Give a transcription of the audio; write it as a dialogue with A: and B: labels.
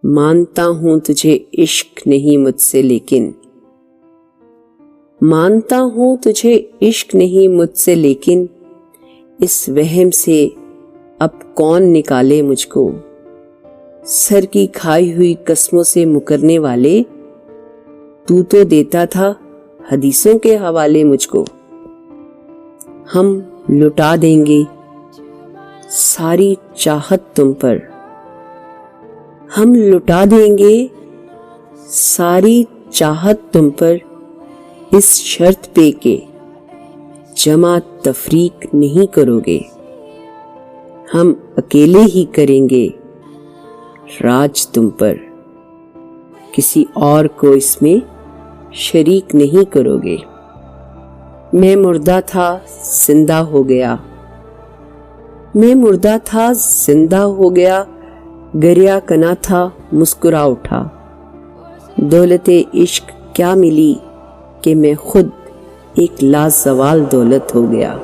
A: مانتا ہوں تجھے عشق نہیں مجھ سے لیکن، مانتا ہوں تجھے عشق نہیں مجھ سے لیکن، اس وہم سے اب کون نکالے مجھ کو۔ سر کی کھائی ہوئی قسموں سے مکرنے والے، تو دیتا تھا حدیثوں کے حوالے مجھ کو۔ ہم لٹا دیں گے ساری چاہت تم پر، ہم لٹا دیں گے ساری چاہت تم پر، اس شرط پہ کہ جمع تفریق نہیں کرو گے۔ ہم اکیلے ہی کریں گے راج تم پر، کسی اور کو اس میں شریک نہیں کرو گے۔ میں مردہ تھا زندہ ہو گیا، میں مردہ تھا زندہ ہو گیا، گریا کنا تھا مسکرا اٹھا۔ دولت عشق کیا ملی کہ میں خود ایک لازوال دولت ہو گیا۔